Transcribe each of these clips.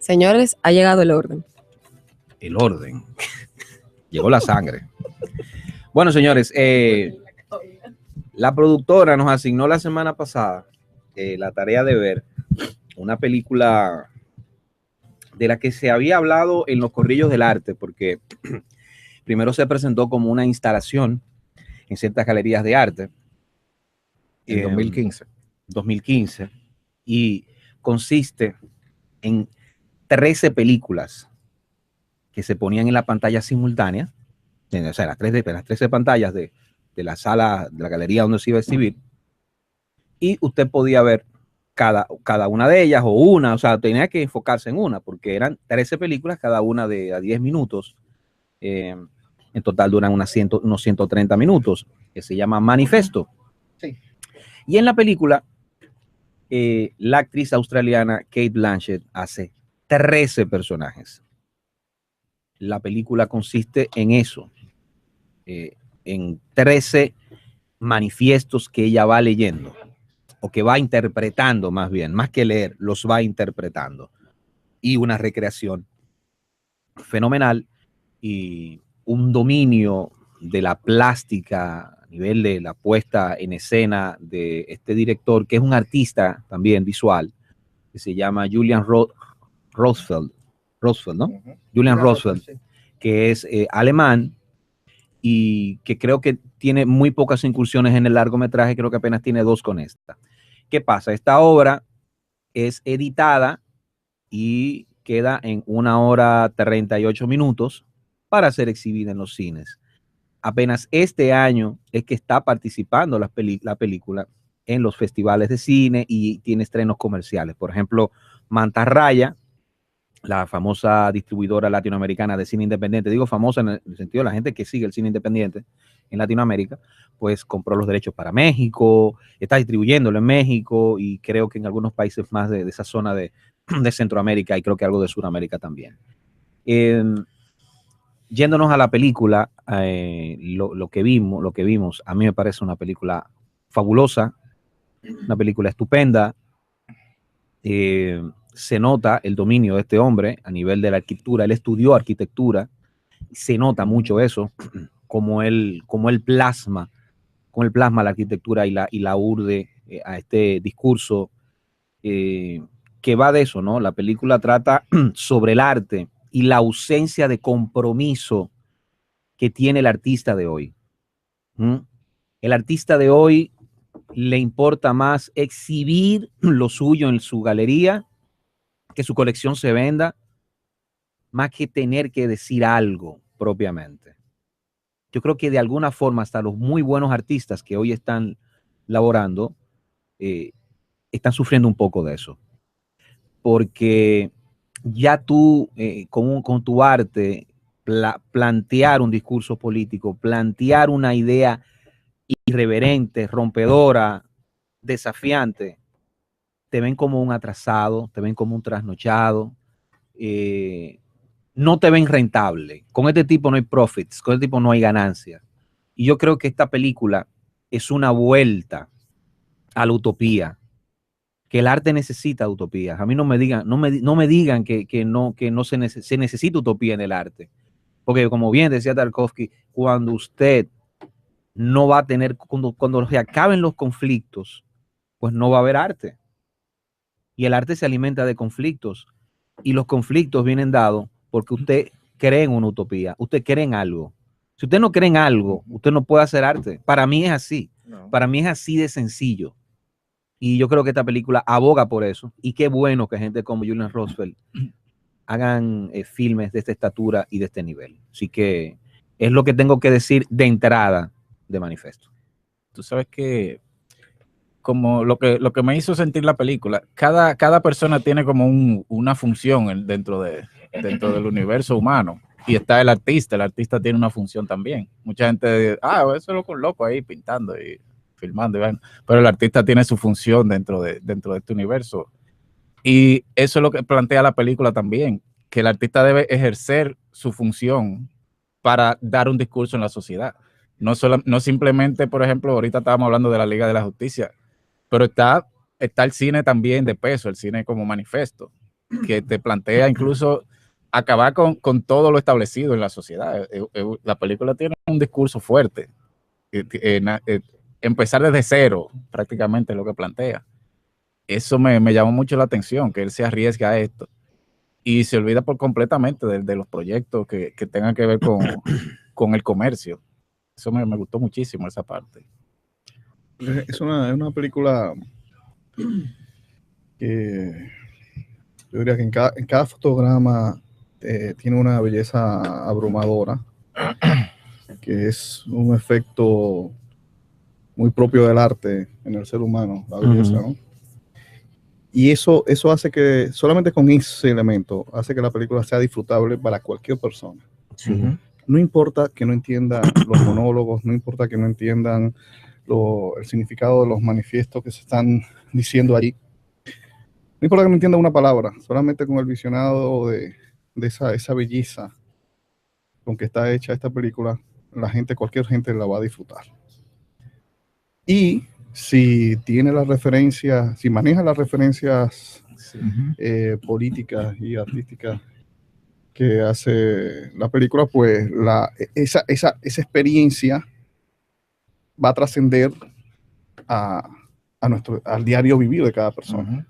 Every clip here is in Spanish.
Señores, ha llegado el orden. El orden. Llegó la sangre. Bueno, señores, la productora nos asignó la semana pasada la tarea de ver una película de la que se había hablado en los corrillos del arte, porque primero se presentó como una instalación en ciertas galerías de arte. En 2015. 2015. Y consiste en 13 películas que se ponían en la pantalla simultánea, o sea, las 13 pantallas de la sala, de la galería donde se iba a exhibir, y usted podía ver cada una de ellas, o sea, tenía que enfocarse en una, porque eran 13 películas, cada una de a 10 minutos, en total duran unos 130 minutos, que se llama Manifesto. Sí. Y en la película, la actriz australiana Cate Blanchett hace 13 personajes. La película consiste en eso, en 13 manifiestos que ella va leyendo, o que va interpretando más bien, más que leer, los va interpretando. Y una recreación fenomenal y un dominio de la plástica a nivel de la puesta en escena de este director, que es un artista también visual, que se llama Julian Rosfeld, ¿no? Julian Rosfeld, sí, que es alemán y que creo que tiene muy pocas incursiones en el largometraje, creo que apenas tiene 2 con esta. ¿Qué pasa? Esta obra es editada y queda en 1 hora 38 minutos para ser exhibida en los cines. Apenas este año es que está participando la película en los festivales de cine y tiene estrenos comerciales. Por ejemplo, Mantarraya, la famosa distribuidora latinoamericana de cine independiente, digo famosa en el sentido de la gente que sigue el cine independiente en Latinoamérica, pues compró los derechos para México, está distribuyéndolo en México y creo que en algunos países más de esa zona de Centroamérica y creo que algo de Sudamérica también. Yéndonos a la película, lo que vimos, a mí me parece una película fabulosa, una película estupenda. Se nota el dominio de este hombre a nivel de la arquitectura. Él estudió arquitectura, se nota mucho eso, como él plasma la arquitectura y la urde a este discurso que va de eso, ¿no? La película trata sobre el arte y la ausencia de compromiso que tiene el artista de hoy. El artista de hoy le importa más exhibir lo suyo en su galería, que su colección se venda, más que tener que decir algo propiamente. Yo creo que de alguna forma hasta los muy buenos artistas que hoy están laborando están sufriendo un poco de eso. Porque ya tú con tu arte plantear un discurso político, plantear una idea irreverente, rompedora, desafiante, te ven como un atrasado, te ven como un trasnochado, no te ven rentable. Con este tipo no hay profits, con este tipo no hay ganancia. Y yo creo que esta película es una vuelta a la utopía, que el arte necesita utopías. A mí no me digan que no se necesita utopía en el arte. Porque como bien decía Tarkovsky, cuando usted no va a tener, cuando se acaben los conflictos, pues no va a haber arte. Y el arte se alimenta de conflictos. Y los conflictos vienen dados porque usted cree en una utopía, usted cree en algo. Si usted no cree en algo, usted no puede hacer arte. Para mí es así. No. Para mí es así de sencillo. Y yo creo que esta película aboga por eso. Y qué bueno que gente como Julian Rosfeld hagan filmes de esta estatura y de este nivel. Así que es lo que tengo que decir de entrada de Manifesto. Tú sabes que como lo que me hizo sentir la película, cada persona tiene como una función dentro del universo humano. Y está el artista tiene una función también. Mucha gente dice, eso es loco ahí pintando y filmando, pero el artista tiene su función dentro de este universo. Y eso es lo que plantea la película también, que el artista debe ejercer su función para dar un discurso en la sociedad. No simplemente, por ejemplo, ahorita estábamos hablando de la Liga de la Justicia, pero está el cine también de peso, el cine como manifiesto. que te plantea incluso acabar con todo lo establecido en la sociedad. La película tiene un discurso fuerte. Empezar desde cero, prácticamente es lo que plantea. Eso me llamó mucho la atención, que él se arriesga a esto y se olvida por completamente de los proyectos que tengan que ver con el comercio. Eso me gustó muchísimo, esa parte. Es una película que yo diría que en cada fotograma tiene una belleza abrumadora, que es un efecto muy propio del arte en el ser humano, la belleza, ¿no? Y eso hace que, solamente con ese elemento, hace que la película sea disfrutable para cualquier persona. Sí. No importa que no entienda los monólogos, no importa que no entiendan el significado de los manifiestos que se están diciendo allí. No importa que no entienda una palabra, solamente con el visionado de esa belleza con que está hecha esta película, cualquier gente la va a disfrutar. Y si tiene las referencias, si maneja las referencias políticas y artísticas que hace la película, pues esa experiencia va a trascender al diario vivir de cada persona,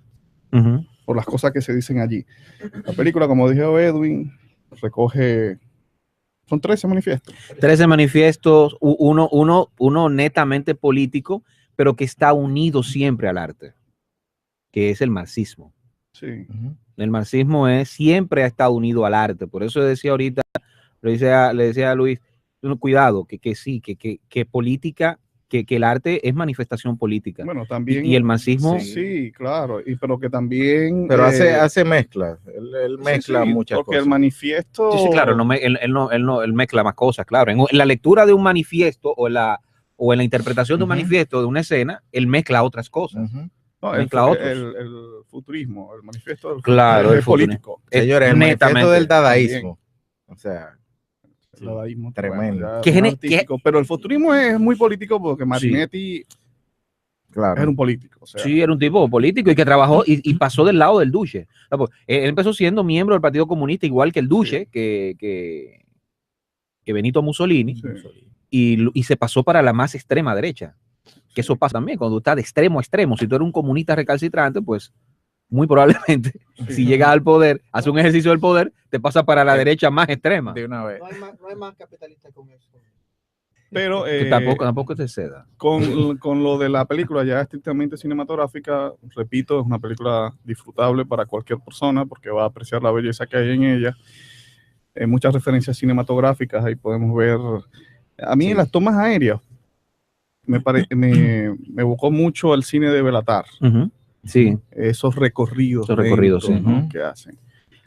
por las cosas que se dicen allí. La película, como dijo Edwin, recoge, son 13 manifiestos. 13 manifiestos, uno netamente político, pero que está unido siempre al arte, que es el marxismo. Sí. El marxismo siempre ha estado unido al arte. Por eso decía ahorita, le decía a Luis, cuidado, que política, que el arte es manifestación política. Bueno, también. Y el marxismo. Sí, claro. Pero que también. Pero hace mezclas. Él mezcla muchas porque cosas. El manifiesto. Sí, claro, él mezcla más cosas, claro. En la lectura de un manifiesto o en la interpretación de un manifiesto, de una escena, él mezcla otras cosas. No, el futurismo, el manifiesto del claro, el político. Señores, el manifiesto del dadaísmo. También. O sea, el dadaísmo tremendo. Artístico, pero el futurismo es muy político porque Marinetti era un político. O sea, sí, era un tipo político y que trabajó y pasó del lado del Duce. Él empezó siendo miembro del Partido Comunista, igual que el Duce, que Benito Mussolini, y se pasó para la más extrema derecha. Que eso pasa también, cuando tú estás de extremo a extremo. Si tú eres un comunista recalcitrante, pues muy probablemente, si llegas al poder, hace un ejercicio del poder, te pasa para la derecha más extrema. De una vez. No hay más capitalista con eso. Pero tampoco te ceda. Con lo de la película ya estrictamente cinematográfica, repito, es una película disfrutable para cualquier persona porque va a apreciar la belleza que hay en ella. Muchas referencias cinematográficas, ahí podemos ver. A mí en las tomas aéreas me evocó mucho el cine de Belatar. Sí. Esos recorridos, lentos, sí, ¿no? Que hacen.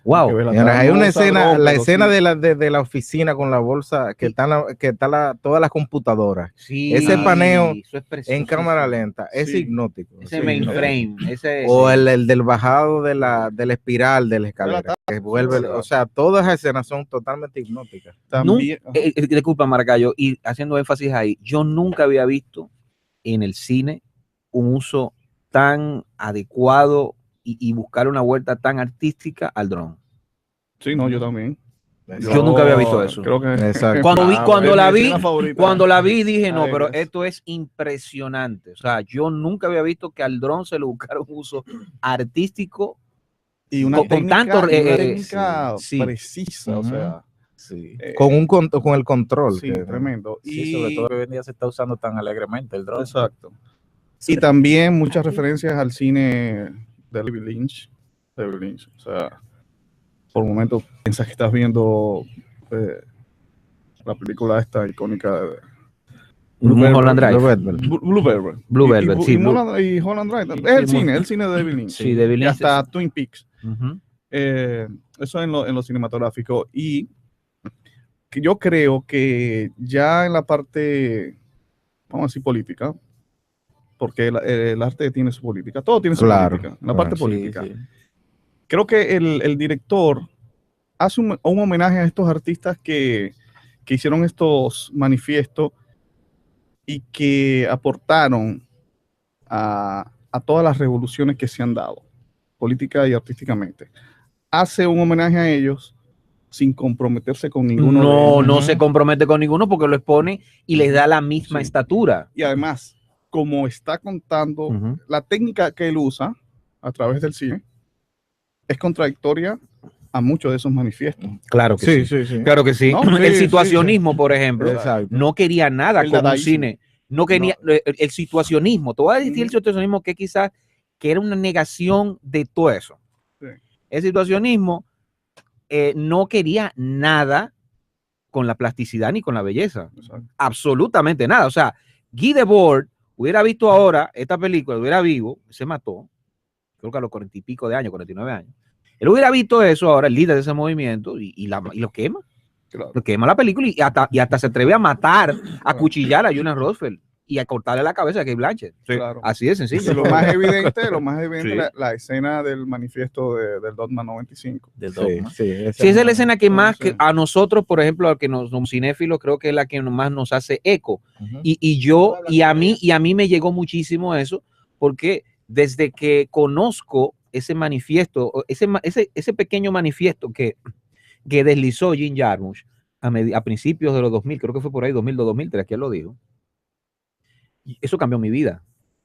Wow. Señora, hay una escena, la escena de la oficina con la bolsa, que está todas las computadoras. Sí, ese paneo en cámara lenta es hipnótico. Ese mainframe. O el del bajado de la espiral de la escalera. Que vuelve, o sea, todas las escenas son totalmente hipnóticas. También, disculpa, Maracayo, y haciendo énfasis ahí, yo nunca había visto en el cine un uso tan adecuado y buscar una vuelta tan artística al dron. Sí, no, yo también. Yo nunca había visto eso. Creo que cuando la vi dije, no, pero esto es impresionante. O sea, yo nunca había visto que al dron se le buscara un uso artístico y una técnica precisa, o sea. Sí. Con el control. Sí, tremendo. Y sobre todo que hoy en día se está usando tan alegremente el drone. Exacto. Y también muchas referencias al cine de David Lynch. O sea, por un momento piensas que estás viendo la película esta icónica de Holland Drive. Blue Velvet, sí. Y Holland Drive. Es el cine de David Lynch. Sí, David Lynch. Y hasta Twin Peaks. Eso en lo cinematográfico. Y que yo creo que ya en la parte, vamos a decir, política, porque el arte tiene su política, todo tiene su política, en la parte política. Sí. Creo que el director hace un homenaje a estos artistas que hicieron estos manifiestos y que aportaron a todas las revoluciones que se han dado, política y artísticamente. hace un homenaje a ellos sin comprometerse con ninguno de No, ellos. no se compromete con ninguno porque lo expone y les da la misma Sí. estatura. Y además, como está contando, Ujú. la técnica que él usa a través del cine es contradictoria a muchos de esos manifiestos. Claro que Sí, sí. sí, sí. Claro que sí. No, El sí, situacionismo, por ejemplo, Exacto. no quería nada El con un dadaísmo. cine. No quería el situacionismo. Te voy a decir el situacionismo que quizás que era una negación de todo eso. Sí. El situacionismo no quería nada con la plasticidad ni con la belleza. Exacto. Absolutamente nada. O sea, Guy Debord hubiera visto ahora esta película, hubiera vivo, se mató, creo que a los 40 y pico de años, 49 años. Él hubiera visto eso ahora, el líder de ese movimiento, y lo quema. Claro. Lo quema la película y hasta se atreve a matar, a cuchillar a Jonas Roosevelt y a cortarle la cabeza a Kate Blanchett. Sí, Claro. así de Y sencillo. lo más evidente, Sí. la escena del manifiesto del Dogma 95. Del Sí. dogma. Sí, Sí, esa es la escena que más, Sí. que a nosotros, por ejemplo, a que nos somos cinéfilos, creo que es la que más nos hace eco. Ujú. Y a mí me llegó muchísimo eso, porque desde que conozco ese manifiesto, ese pequeño manifiesto que deslizó Jim Jarmusch a principios de los 2000, creo que fue por ahí 2002, 2003, que él lo dijo, y eso cambió mi vida.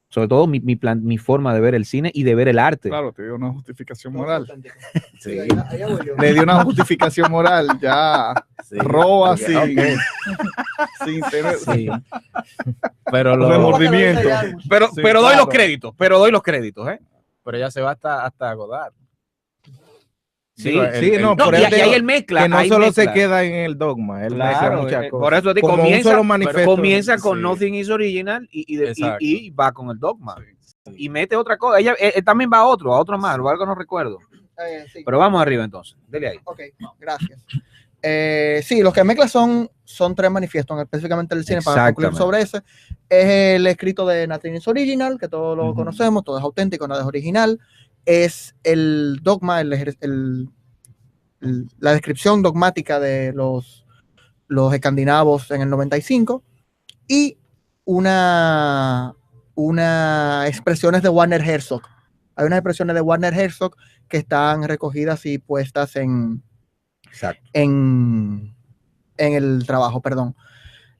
Sobre todo mi forma de ver el cine y de ver el arte. Claro, te dio una justificación moral. Sí. Allá voy yo. Le dio una justificación moral, ya Sí. roba Ok. sin tener Sí. Pero remordimiento. Pero Sí, doy claro. los créditos, ¿eh? Pero ya se va hasta Godard. Sí, Digo, sí, no, no, por y eso ahí digo él mezcla. que no ahí solo mezcla. se queda en el dogma, él mezcla Claro, muchas cosas. por eso como un solo manifiesto. comienza con Sí. Nothing is Original Exacto. y va con el dogma. Sí. Y mete otra cosa. Él también va a otro más, o algo no recuerdo. Sí. Pero vamos arriba entonces. Dele ahí. Ok, gracias. Sí, los que mezcla son tres manifiestos, específicamente el cine, para concluir sobre ese. Es el escrito de Nothing is Original, que todos lo conocemos, todo es auténtico, nada es original. Es el dogma, la descripción dogmática de los escandinavos en el 95 y unas expresiones de Werner Herzog. Hay unas expresiones de Werner Herzog que están recogidas y puestas en el trabajo, perdón.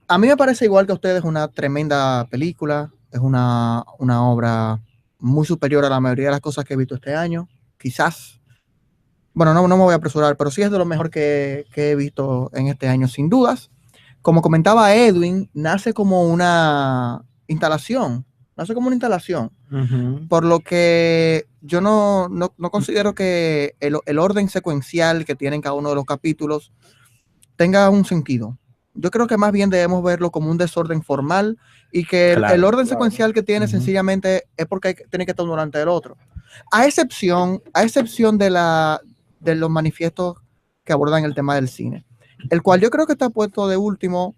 A mí me parece igual que a ustedes una tremenda película, es una obra muy superior a la mayoría de las cosas que he visto este año, quizás. Bueno, no me voy a apresurar, pero sí es de lo mejor que he visto en este año, sin dudas. Como comentaba Edwin, nace como una instalación, por lo que yo no considero que el orden secuencial que tienen cada uno de los capítulos tenga un sentido. Yo creo que más bien debemos verlo como un desorden formal y que el orden secuencial que tiene sencillamente es porque tiene que estar uno delante del otro. A excepción de los manifiestos que abordan el tema del cine, el cual yo creo que está puesto de último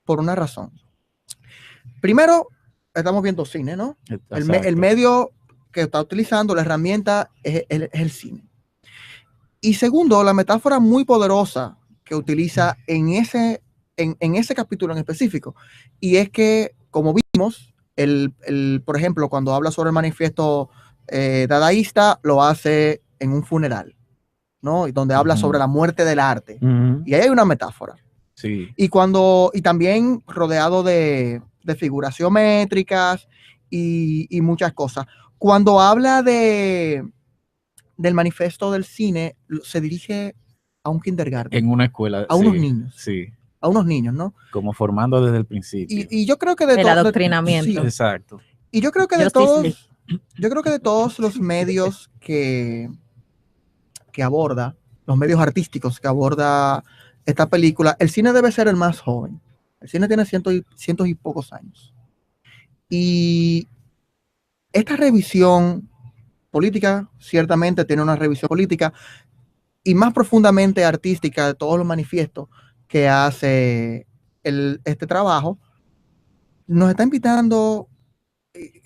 por una razón. Primero, estamos viendo cine, ¿no? El medio que está utilizando, la herramienta es el cine. Y segundo, la metáfora muy poderosa que utiliza en ese capítulo en específico. Y es que, como vimos, por ejemplo, cuando habla sobre el manifiesto dadaísta, lo hace en un funeral, ¿no? Y donde habla sobre la muerte del arte. Y ahí hay una metáfora. Sí. Y también rodeado de figuras geométricas y muchas cosas. Cuando habla del manifiesto del cine, se dirige a un kindergarten. En una escuela. A unos niños. Sí. A unos niños, ¿no? Como formando desde el principio. Y yo creo que de el adoctrinamiento. Sí. Exacto. Y yo creo que de todos los medios que aborda, los medios artísticos que aborda esta película, el cine debe ser el más joven. El cine tiene cientos y pocos años. Y esta revisión política, ciertamente tiene una revisión política y más profundamente artística de todos los manifiestos que hace este trabajo, nos está invitando,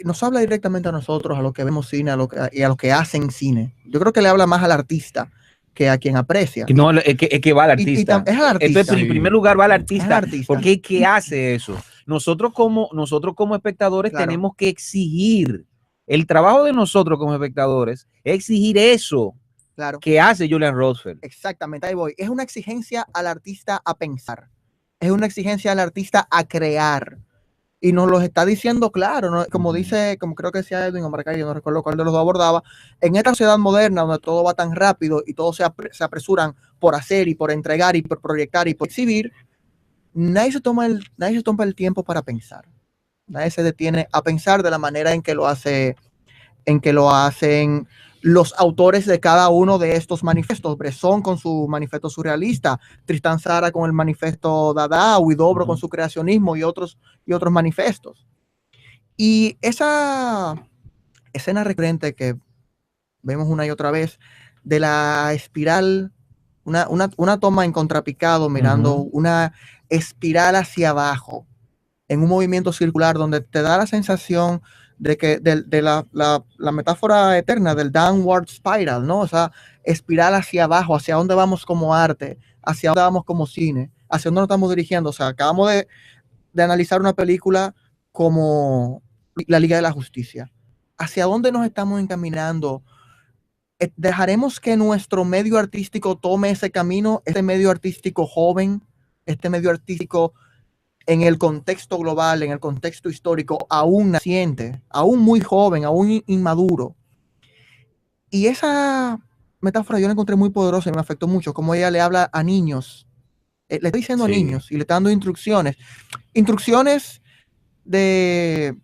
nos habla directamente a nosotros, a los que vemos cine y a los que hacen cine. Yo creo que le habla más al artista que a quien aprecia. No, es que va al artista. Es al artista. Entonces, en primer lugar, va al artista. Porque es que Sí. hace eso. Nosotros como espectadores tenemos que exigir. El trabajo de nosotros como espectadores es exigir eso. Claro. que hace Julian Rothfeld. Exactamente, ahí voy. Es una exigencia al artista a pensar. Es una exigencia al artista a crear. Y nos lo está diciendo claro, ¿no? Como dice, como creo que decía Edwin o Maracay, yo no recuerdo cuál de los dos abordaba, en esta sociedad moderna donde todo va tan rápido y todos se apresuran por hacer y por entregar y por proyectar y por exhibir, nadie se toma el tiempo para pensar. Nadie se detiene a pensar de la manera en que lo hacen los autores de cada uno de estos manifestos. Bresson con su manifiesto surrealista, Tristan Tzara con el manifiesto Dada, Huidobro con su creacionismo y otros manifestos. Y esa escena recurrente que vemos una y otra vez de la espiral, una toma en contrapicado mirando una espiral hacia abajo en un movimiento circular donde te da la sensación de que de la metáfora eterna del downward spiral, ¿no? O sea, espiral hacia abajo, hacia dónde vamos como arte, hacia dónde vamos como cine, hacia dónde nos estamos dirigiendo. O sea, acabamos de analizar una película como La Liga de la Justicia. ¿Hacia dónde nos estamos encaminando? ¿Dejaremos que nuestro medio artístico tome ese camino, este medio artístico joven, este medio artístico en el contexto global, en el contexto histórico, aún naciente, aún muy joven, aún inmaduro? Y esa metáfora yo la encontré muy poderosa y me afectó mucho, como ella le habla a niños, le está diciendo a niños y le está dando instrucciones de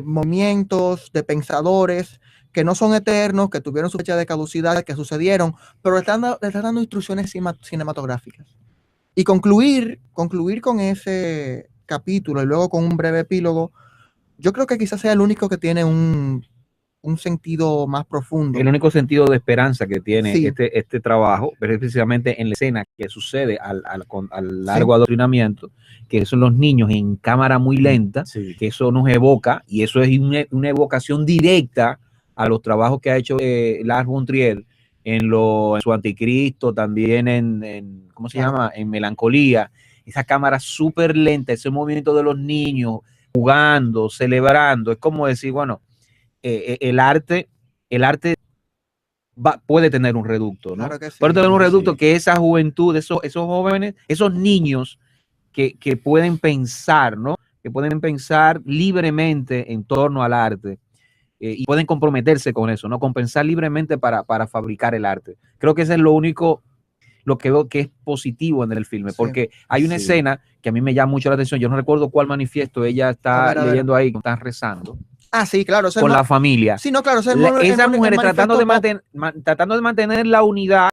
movimientos, de pensadores que no son eternos, que tuvieron su fecha de caducidad, que sucedieron, pero le están dando instrucciones cinematográficas. Y concluir con ese capítulo y luego con un breve epílogo, yo creo que quizás sea el único que tiene un sentido más profundo. El único sentido de esperanza que tiene este trabajo, pero precisamente en la escena que sucede al largo adoctrinamiento, que son los niños en cámara muy lenta, que eso nos evoca, y eso es una evocación directa a los trabajos que ha hecho Lars von Trier en su Anticristo, también en ¿cómo se llama? En Melancolía. Esa cámara súper lenta, ese movimiento de los niños jugando, celebrando, es como decir, bueno, el arte puede tener un reducto, ¿no? Claro que sí. Puede tener un reducto que esa juventud, esos jóvenes, esos niños que pueden pensar, ¿no? Que pueden pensar libremente en torno al arte. Y pueden comprometerse con eso, ¿no? Con pensar libremente para fabricar el arte. Creo que eso es lo único, lo que veo que es positivo en el filme, porque hay una escena que a mí me llama mucho la atención. Yo no recuerdo cuál manifiesto ella está leyendo ahí, están rezando. Ah, sí, claro. Con la familia. Sí, no, claro. Esas mujeres tratando de mantener la unidad.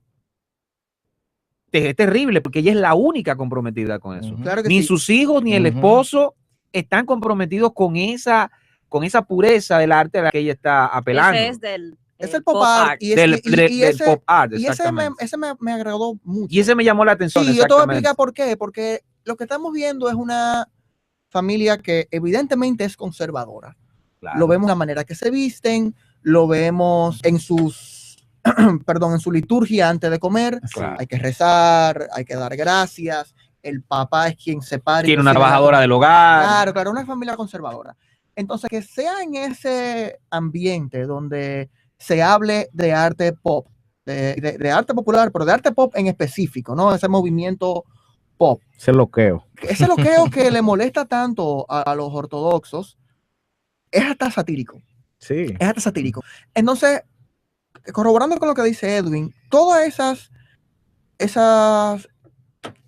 Es terrible, porque ella es la única comprometida con eso. Claro que ni sus hijos, ni el esposo están comprometidos con esa pureza del arte a la que ella está apelando. Ese es el pop art. Del pop art, y ese me agradó mucho. Y ese me llamó la atención. Sí, yo te voy a explicar por qué. Porque lo que estamos viendo es una familia que evidentemente es conservadora. Claro. Lo vemos en la manera que se visten, lo vemos en sus, en su liturgia antes de comer. Claro. Hay que rezar, hay que dar gracias. El papá es quien se para. Tiene una trabajadora del hogar. Claro, una familia conservadora. Entonces, que sea en ese ambiente donde se hable de arte pop, de arte popular, pero de arte pop en específico, ¿no? Ese movimiento pop. Ese loqueo que le molesta tanto a los ortodoxos, es hasta satírico. Sí. Es hasta satírico. Entonces, corroborando con lo que dice Edwin, todas esas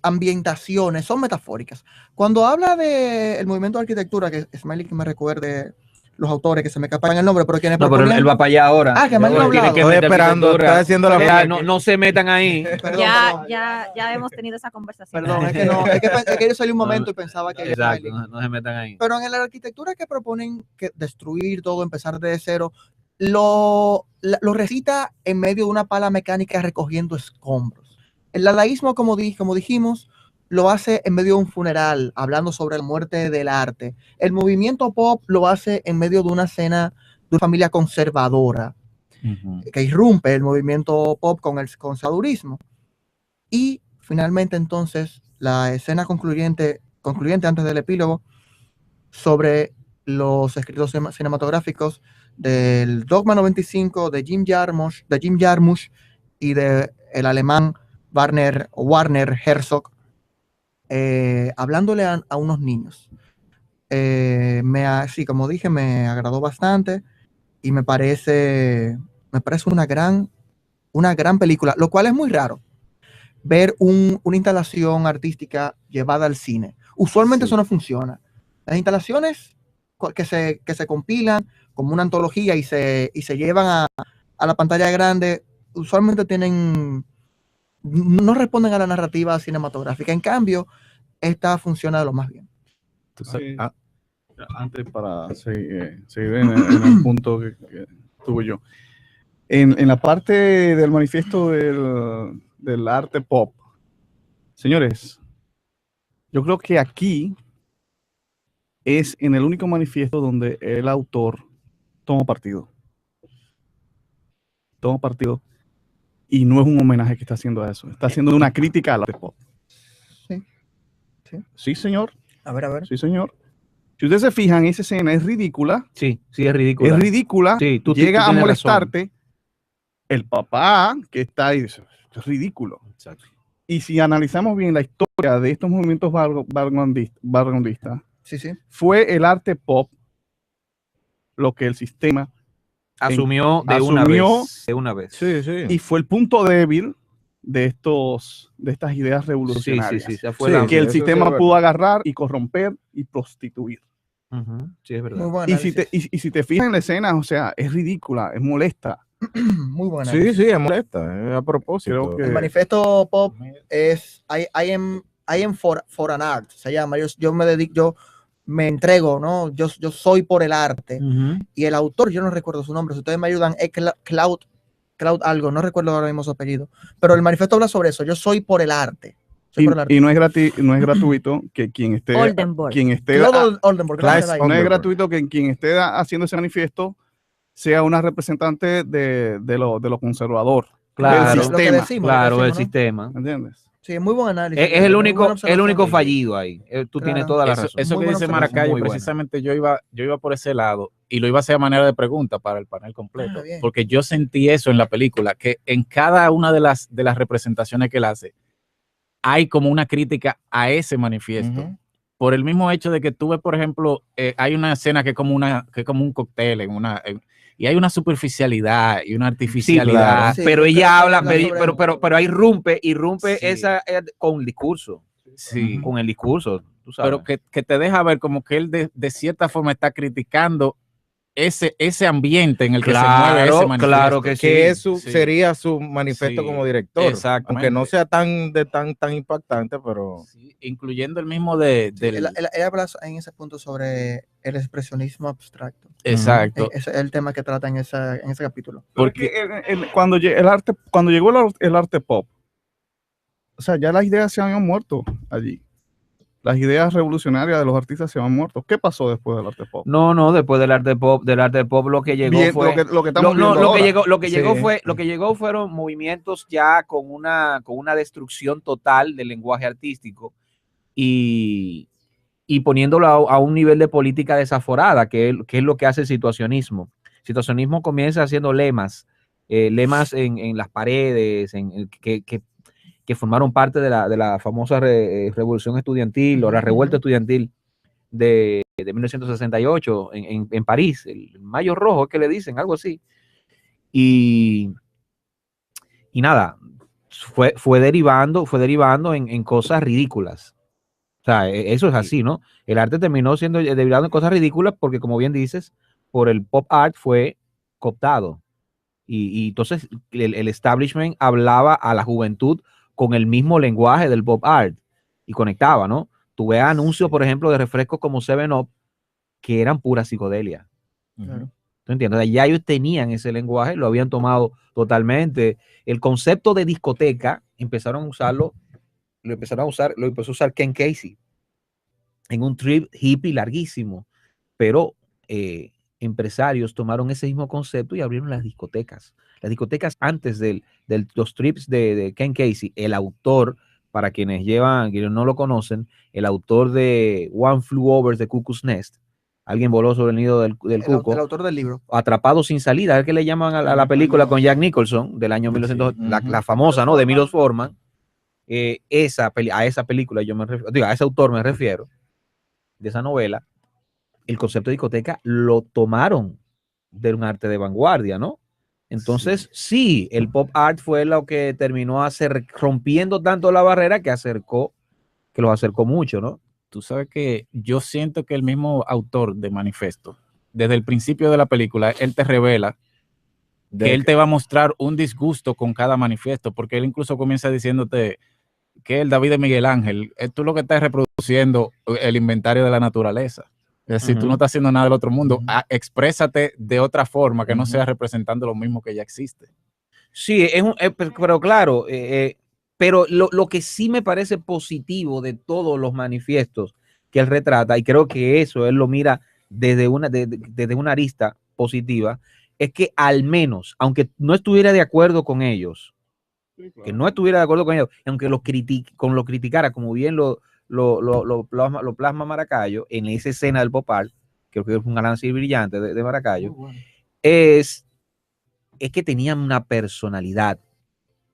ambientaciones son metafóricas. Cuando habla del movimiento de arquitectura, que Smiley que me recuerde los autores, que se me escapan el nombre, pero quienes no, pero él va para allá ahora. Ah, que me han hablado. Estoy esperando, estoy haciendo la no se metan ahí. Perdón. Ya hemos tenido esa conversación. Perdón, es que yo salí un momento y pensaba que... Exacto, no se metan ahí. Pero en la arquitectura que proponen que destruir todo, empezar desde cero, lo recita en medio de una pala mecánica recogiendo escombros. El dadaísmo, como dijimos, lo hace en medio de un funeral, hablando sobre la muerte del arte. El movimiento pop lo hace en medio de una escena de una familia conservadora, que irrumpe el movimiento pop con el conservadurismo. Y finalmente, entonces, la escena concluyente antes del epílogo, sobre los escritos cinematográficos del Dogma 95 de Jim Jarmusch y de el alemán Warner Herzog, hablándole a unos niños. Sí, como dije, me agradó bastante y me parece una gran película, lo cual es muy raro ver una instalación artística llevada al cine. Usualmente eso no funciona. Las instalaciones que se compilan como una antología y se llevan a la pantalla grande, usualmente no responden a la narrativa cinematográfica. En cambio, esta funciona de lo más bien. Sí. Antes para seguir en el punto que tuve yo. En la parte del manifiesto del arte pop, señores, yo creo que aquí es en el único manifiesto donde el autor toma partido. Y no es un homenaje que está haciendo a eso. Está haciendo una crítica al arte pop. Sí, señor. A ver. Sí, señor. Si ustedes se fijan, esa escena es ridícula. Sí, es ridícula. Es ridícula. Sí, tú llega a tienes molestarte. razón. El papá que está ahí dice, es ridículo. Exacto. Y si analizamos bien la historia de estos movimientos vanguardistas, Sí. fue el arte pop lo que el sistema Asumió de una vez. Sí, sí. y fue el punto débil de estas ideas revolucionarias. Sí. Que el sistema pudo agarrar y corromper y prostituir. Sí, es verdad. Muy buen Y si análisis. te fijas en la escena, o sea, es ridícula, es molesta. Muy buena. Sí, es molesta, es a propósito. Creo que El manifiesto pop es I am for an art, se llama. Yo me dedico, yo me entrego, ¿no? Yo soy por el arte. Y el autor, yo no recuerdo su nombre, si ustedes me ayudan, es Cloud algo, no recuerdo ahora mismo su apellido. Pero el manifiesto habla sobre eso, yo soy por el arte. Y no es gratuito que quien esté Oldenburg. Oldenburg, no es gratuito que quien esté haciendo ese manifiesto sea una representante de lo conservador. Claro, del lo que sistema. decimos, Claro, el ¿no? sistema. ¿Entiendes? Sí, muy buen análisis. Es el muy único, buena el único observación. fallido ahí. Tú tienes Claro. toda la razón. Eso Muy que buena dice observación. Maracayo, Muy buena. precisamente yo iba por ese lado y lo iba a hacer a manera de pregunta para el panel completo, Bien. porque yo sentí eso en la película, que en cada una de las representaciones que él hace hay como una crítica a ese manifiesto. Por el mismo hecho de que tú ves, por ejemplo, hay una escena que es como un cóctel y hay una superficialidad y una artificialidad. Sí, pero yo creo ella que habla, habla sobre pero ahí irrumpe Sí. esa con el discurso. Sí. Con el discurso, tú sabes. Pero que te deja ver como que él de cierta forma está criticando ese ambiente en el que se mueve ese manifiesto. Claro que sí. Eso sería su manifiesto Sí, como director. exactamente. Aunque no sea tan impactante, pero Sí, incluyendo el mismo del... él habla en ese punto sobre el expresionismo abstracto. Exacto. Ese es el tema que trata en ese capítulo. Porque cuando llegó el arte pop, o sea, ya las ideas se habían muerto allí. Las ideas revolucionarias de los artistas se habían muerto. ¿Qué pasó después del arte pop? No, después del arte pop lo que llegó fue lo que estamos viendo ahora. lo que Sí. llegó fueron movimientos ya con una destrucción total del lenguaje artístico y poniéndolo a un nivel de política desaforada, que es lo que hace el situacionismo. El situacionismo comienza haciendo lemas en las paredes, que formaron parte de la famosa revolución estudiantil o la revuelta estudiantil de 1968 en París, el Mayo Rojo, que le dicen, algo así. Y nada, fue derivando en cosas ridículas. O sea, eso es así, ¿no? El arte terminó siendo derivado en cosas ridículas porque, como bien dices, por el pop art fue cooptado. Y entonces el establishment hablaba a la juventud con el mismo lenguaje del pop art y conectaba, ¿no? Tú ves anuncios, por ejemplo, de refrescos como 7-Up que eran pura psicodelia. Claro. ¿Tú entiendes? O sea, ya ellos tenían ese lenguaje, lo habían tomado totalmente. El concepto de discoteca empezaron a usarlo, lo empezó a usar Ken Casey en un trip hippie larguísimo, pero empresarios tomaron ese mismo concepto y abrieron las discotecas. Las discotecas antes de los trips de Ken Casey, el autor, para quienes no lo conocen, el autor de One Flew Over the Cuckoo's Nest, Alguien voló sobre el nido del cuco. El autor del libro. Atrapado sin salida, es que le llaman a la película con Jack Nicholson del año 1900, la famosa, ¿no? De Milos Forman. A esa película yo me refiero, digo, a ese autor me refiero, de esa novela. El concepto de discoteca lo tomaron de un arte de vanguardia, ¿no? Entonces, sí, el pop art fue lo que terminó rompiendo tanto la barrera que los acercó mucho, ¿no? Tú sabes que yo siento que el mismo autor de Manifesto, desde el principio de la película, él te revela que él te va a mostrar un disgusto con cada manifiesto, porque él incluso comienza diciéndote que el David de Miguel Ángel, tú lo que estás reproduciendo el inventario de la naturaleza. Es decir, tú no estás haciendo nada del otro mundo. Exprésate de otra forma que no sea representando lo mismo que ya existe. Sí, pero claro, pero lo que sí me parece positivo de todos los manifiestos que él retrata, y creo que eso él lo mira desde una arista positiva, es que al menos, aunque no estuviera de acuerdo con ellos, que no estuviera de acuerdo con ellos, aunque lo criticara, como bien lo plasma Maracayo en esa escena del pop art, creo que es un análisis brillante de Maracayo, bueno. es que tenían una personalidad,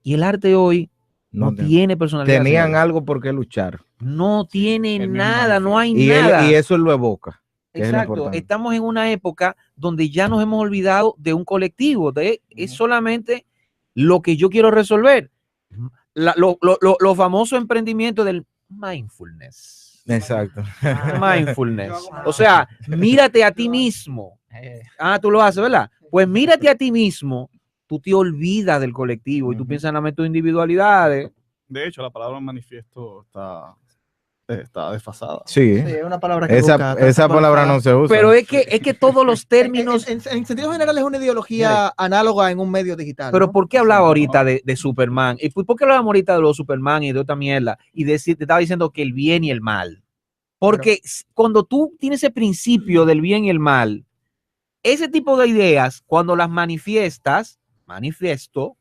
y el arte hoy no tiene personalidad. Tenían señores. Algo por qué luchar. No tiene nada, no hay nada. Y eso lo evoca. Exacto, estamos en una época donde ya nos hemos olvidado de un colectivo, es solamente lo que yo quiero resolver. Los famosos emprendimientos del mindfulness. Exacto. Mindfulness. O sea, mírate a ti mismo. Tú lo haces, ¿verdad? Pues mírate a ti mismo. Tú te olvidas del colectivo y tú piensas en tus individualidades. De hecho, la palabra manifiesto está desfasada. Sí, es una palabra que esa palabra no se usa. Pero es que todos los términos... En sentido general es una ideología análoga en un medio digital. Pero ¿no? ¿por qué hablaba ahorita de Superman? ¿Y por qué hablábamos ahorita de los Superman y de otra mierda? Y te estaba diciendo que el bien y el mal. Porque cuando tú tienes ese principio del bien y el mal, ese tipo de ideas, cuando las manifiesto,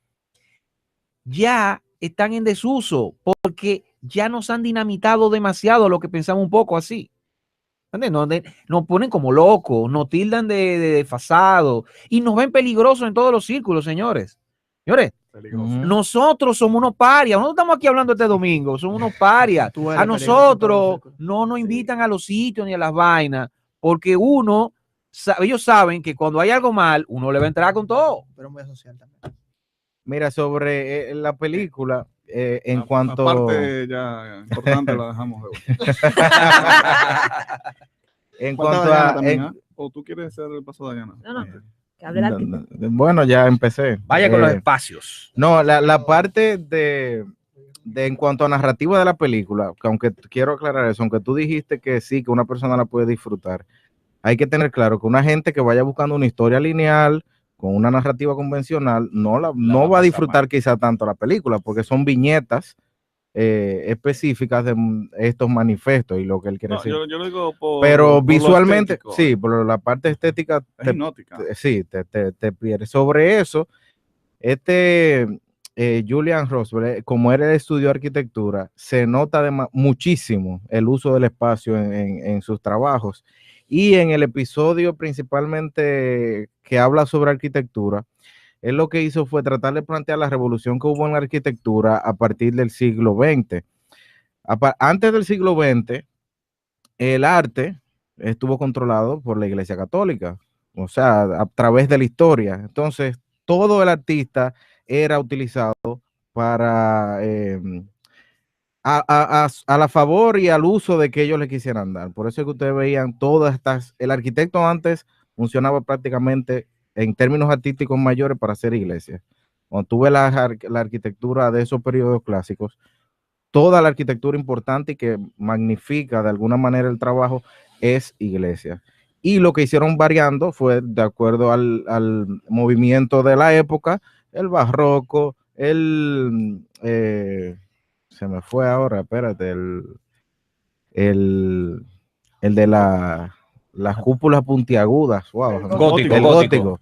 ya están en desuso, porque ya nos han dinamitado demasiado lo que pensamos un poco así. Nos ponen como locos, nos tildan de desfasados y nos ven peligrosos en todos los círculos, señores. Señores, nosotros somos unos parias. Nosotros estamos aquí hablando este domingo, somos unos parias. A nosotros no nos invitan a los sitios ni a las vainas, porque ellos saben que cuando hay algo mal, uno le va a entrar con todo. Pero muy social también. Mira, sobre la película, en cuanto... Aparte ya importante la dejamos de En cuanto a... ¿O tú quieres hacer el paso de Diana? No. Que hable el bueno, ya empecé. Vaya con los espacios. No, la parte de en cuanto a narrativa de la película, que aunque quiero aclarar eso, aunque tú dijiste que sí, que una persona la puede disfrutar, hay que tener claro que una gente que vaya buscando una historia lineal, con una narrativa convencional, no va a disfrutar quizá tanto la película, porque son viñetas específicas de estos manifestos y lo que él quiere decir. Yo lo digo pero visualmente, sí, por la parte estética, sí, te pierdes. Sobre eso, Julian Roseberg, como él estudió arquitectura, se nota muchísimo el uso del espacio en sus trabajos. Y en el episodio principalmente que habla sobre arquitectura, él lo que hizo fue tratar de plantear la revolución que hubo en la arquitectura a partir del siglo XX. Antes del siglo XX, el arte estuvo controlado por la Iglesia Católica, o sea, a través de la historia. Entonces, todo el artista era utilizado para... a la favor y al uso de que ellos le quisieran dar. Por eso es que ustedes veían todas estas, el arquitecto antes funcionaba prácticamente en términos artísticos mayores para hacer iglesias. Cuando tuve la arquitectura de esos periodos clásicos, toda la arquitectura importante y que magnifica de alguna manera el trabajo es iglesia. Y lo que hicieron variando fue de acuerdo al movimiento de la época, el barroco, se me fue ahora, espérate, el de las cúpulas puntiagudas, wow, el gótico.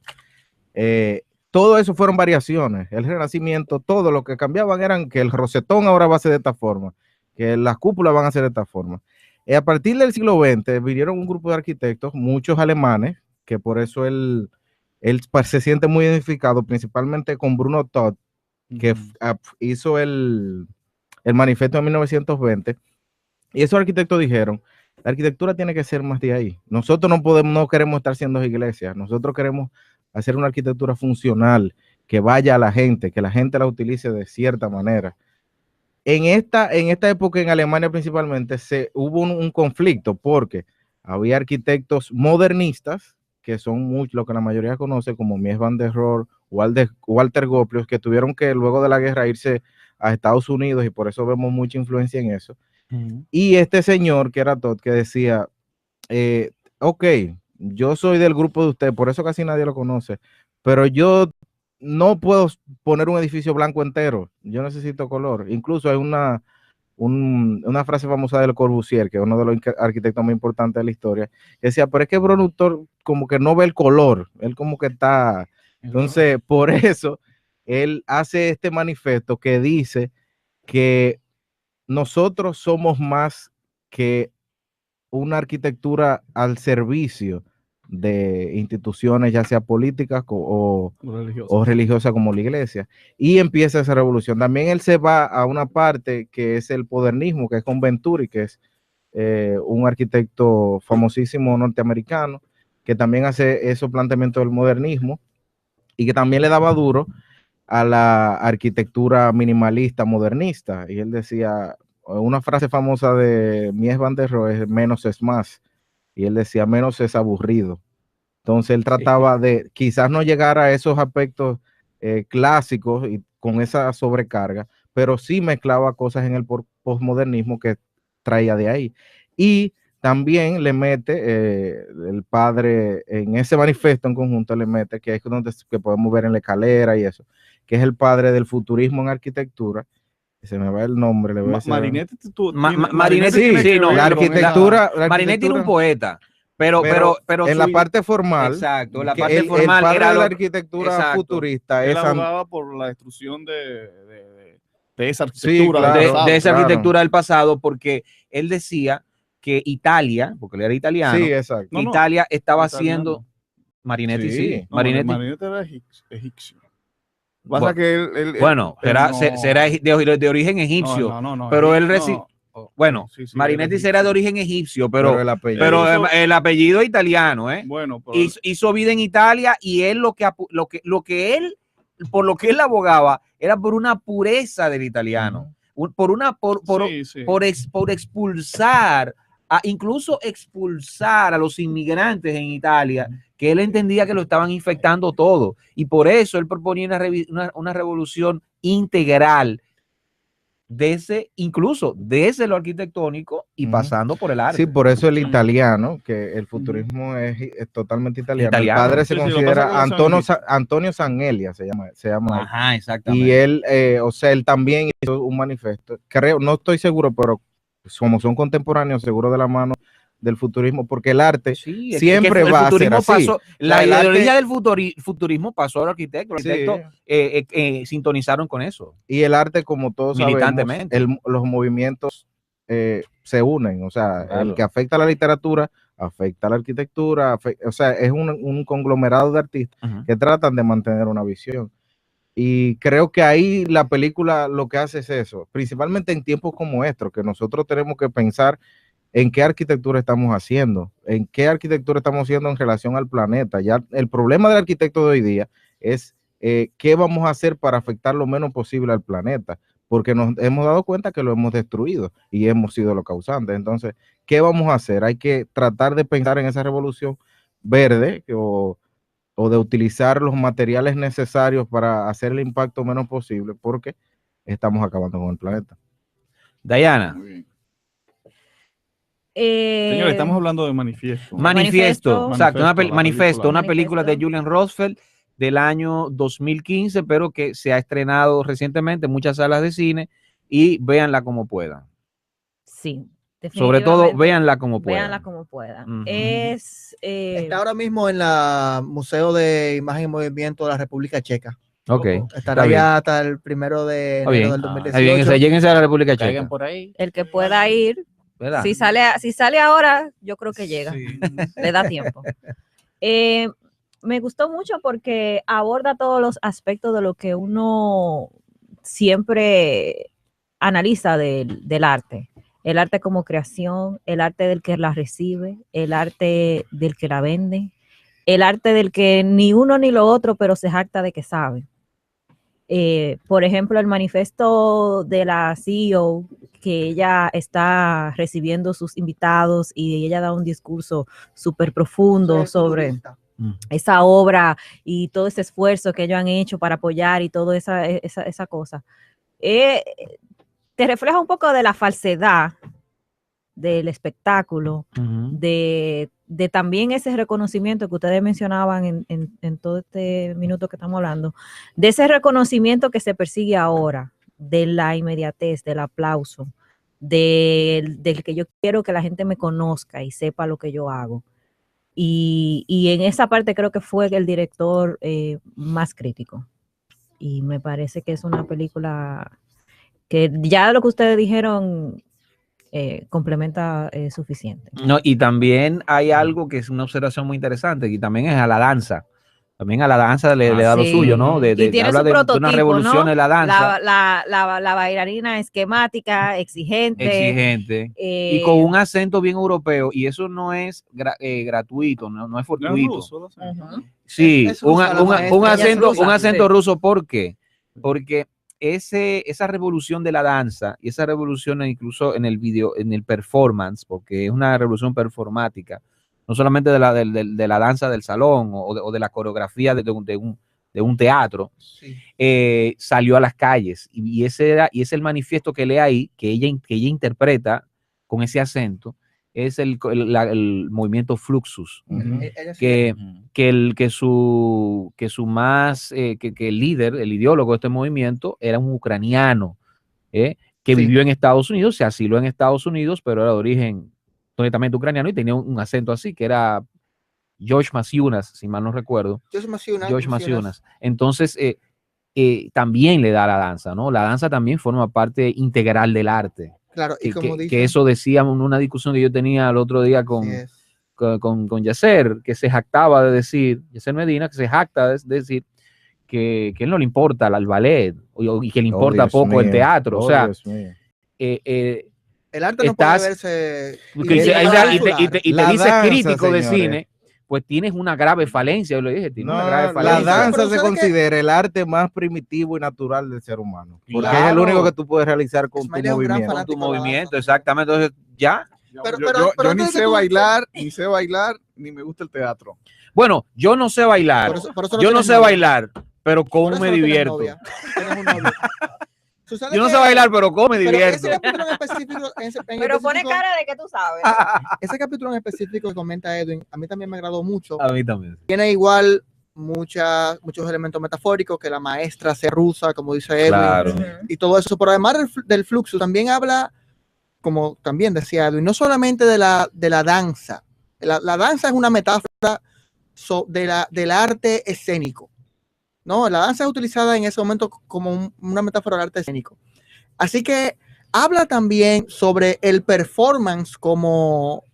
Todo eso fueron variaciones, el Renacimiento, todo lo que cambiaban eran que el rosetón ahora va a ser de esta forma, que las cúpulas van a ser de esta forma. A partir del siglo XX vinieron un grupo de arquitectos, muchos alemanes, que por eso él se siente muy identificado, principalmente con Bruno Todt, que hizo el manifiesto en 1920. Y esos arquitectos dijeron, la arquitectura tiene que ser más de ahí. Nosotros no queremos estar siendo iglesias, nosotros queremos hacer una arquitectura funcional, que vaya a la gente, que la gente la utilice de cierta manera. En esta época en Alemania principalmente hubo un conflicto porque había arquitectos modernistas, que son muchos, lo que la mayoría conoce como Mies van der Rohe, Walter Gropius, que tuvieron que luego de la guerra irse a Estados Unidos y por eso vemos mucha influencia en eso. Y este señor que era Todt, que decía, ok, yo soy del grupo de usted, por eso casi nadie lo conoce, pero yo no puedo poner un edificio blanco entero, yo necesito color. Incluso hay una frase famosa de Le Corbusier, que es uno de los arquitectos más importantes de la historia, que decía, pero es que Bruno Todt como que no ve el color, él como que está... Entonces, por eso, él hace este manifiesto que dice que nosotros somos más que una arquitectura al servicio de instituciones, ya sea políticas o religiosas como la iglesia, y empieza esa revolución. También él se va a una parte que es el modernismo, que es con Venturi, que es un arquitecto famosísimo norteamericano, que también hace esos planteamientos del modernismo, y que también le daba duro a la arquitectura minimalista modernista, y él decía, una frase famosa de Mies van der Rohe es menos es más, y él decía menos es aburrido. Entonces él trataba de quizás no llegar a esos aspectos clásicos y con esa sobrecarga, pero sí mezclaba cosas en el postmodernismo que traía de ahí. Y también le mete el padre en ese manifiesto en conjunto, le mete, que es donde que podemos ver en la escalera y eso, que es el padre del futurismo en arquitectura. Se me va el nombre. Le voy a decir. Marinetti, sí, no, la arquitectura. Marinetti era un poeta. Pero en la parte formal, exacto, la parte formal el era de la arquitectura futurista. Él abogaba por la destrucción de esa arquitectura. Sí, claro, de esa arquitectura del pasado, porque él decía que Italia, porque él era italiano, sí, exacto. Italia estaba haciendo... Marinetti, sí. No, Marinetti era egipcio. Pasa que será de origen egipcio, pero él recibió... Bueno, Marinetti será de origen egipcio, pero el apellido es italiano, ¿eh? Bueno, hizo vida en Italia y él por lo que él abogaba era por una pureza del italiano, por expulsar, incluso expulsar a los inmigrantes en Italia, que él entendía que lo estaban infectando todo, y por eso él proponía una revolución integral incluso desde lo arquitectónico y pasando por el arte. Sí, por eso el italiano, que el futurismo es totalmente italiano. El padre se considera Antonio Sangelia, se llama. Ajá, exactamente. Y él, él también hizo un manifiesto. Creo, no estoy seguro, pero como son contemporáneos, seguro de la mano del futurismo, porque el arte siempre va a ser así. La ideología del futurismo pasó al arquitecto. Los arquitectos sintonizaron con eso. Y el arte, como todos sabemos, los movimientos se unen. O sea, el que afecta a la literatura, afecta a la arquitectura, o sea, es un conglomerado de artistas que tratan de mantener una visión. Y creo que ahí la película lo que hace es eso, principalmente en tiempos como estos, que nosotros tenemos que pensar en qué arquitectura estamos haciendo, en relación al planeta. Ya el problema del arquitecto de hoy día es qué vamos a hacer para afectar lo menos posible al planeta, porque nos hemos dado cuenta que lo hemos destruido y hemos sido los causantes. Entonces, ¿qué vamos a hacer? Hay que tratar de pensar en esa revolución verde o de utilizar los materiales necesarios para hacer el impacto menos posible, porque estamos acabando con el planeta. Diana. Señores, estamos hablando de Manifiesto. Exacto, una película de Julian Rosfeld del año 2015, pero que se ha estrenado recientemente en muchas salas de cine, y véanla como puedan. Sí, sobre todo véanla como puedan. Véanla como puedan. Está ahora mismo en la Museo de Imagen y Movimiento de la República Checa. Ok. Estará ya hasta el 1 de enero del 2018. Lléguense a la República Checa. Por ahí. El que pueda ir. ¿verdad? Si sale ahora, yo creo que llega. Le da tiempo. Me gustó mucho porque aborda todos los aspectos de lo que uno siempre analiza del arte. El arte como creación, el arte del que la recibe, el arte del que la vende, el arte del que ni uno ni lo otro, pero se jacta de que sabe. Por ejemplo, el manifiesto de la CEO, que ella está recibiendo sus invitados y ella da un discurso súper profundo sobre esa obra y todo ese esfuerzo que ellos han hecho para apoyar y toda esa cosa. Te refleja un poco de la falsedad del espectáculo, de también ese reconocimiento que ustedes mencionaban en todo este minuto que estamos hablando, de ese reconocimiento que se persigue ahora, de la inmediatez, del aplauso, del que yo quiero que la gente me conozca y sepa lo que yo hago. Y en esa parte creo que fue el director más crítico. Y me parece que es una película que ya lo que ustedes dijeron complementa suficiente. No, y también hay algo que es una observación muy interesante, y también es a la danza. También a la danza le da lo suyo, ¿no? Habla de una revolución, ¿no?, en la danza. La bailarina esquemática, exigente. Y con un acento bien europeo, y eso no es gratuito, no es fortuito. Sí, un acento ruso. ¿Por qué? Porque esa revolución de la danza, y esa revolución incluso en el video, en el performance, porque es una revolución performática, no solamente de la danza del salón o de la coreografía de un teatro, salió a las calles, y ese es el manifiesto que lee ahí, que ella interpreta con ese acento, es el movimiento Fluxus, que el líder, el ideólogo de este movimiento era un ucraniano que vivió en Estados Unidos, se asiló en Estados Unidos, pero era de origen netamente ucraniano y tenía un acento así, que era George Masiunas, si mal no recuerdo. George Masiunas. Entonces, también le da la danza, ¿no? La danza también forma parte integral del arte. Claro, y como dice, que eso decíamos en una discusión que yo tenía el otro día con Yasser, que se jactaba de decir, Yasser Medina, que se jacta de decir que él no le importa el ballet y que le importa poco el teatro. O sea, el arte no puede verse. Y te dices crítico de cine, pues tienes una grave falencia. Yo le dije, una grave falencia. La danza se considera el arte más primitivo y natural del ser humano. Porque es el único que tú puedes realizar con tu movimiento. Con tu movimiento, exactamente. Entonces, ya. Yo ni sé bailar, ni me gusta el teatro. Bueno, yo no sé bailar. Yo no sé bailar, pero cómo me divierto. Yo no sé bailar, pero cómo me divierto. Pero pone cara de que tú sabes. Ese capítulo en específico que comenta Edwin, a mí también me agradó mucho. A mí también. Tiene igual muchos elementos metafóricos, que la maestra sea rusa, como dice Edwin, claro, y todo eso. Pero además del fluxo, también habla, como también decía Edwin, no solamente de la danza. La danza es una metáfora del arte escénico. No, la danza es utilizada en ese momento como una metáfora del arte escénico. Así que habla también sobre el performance como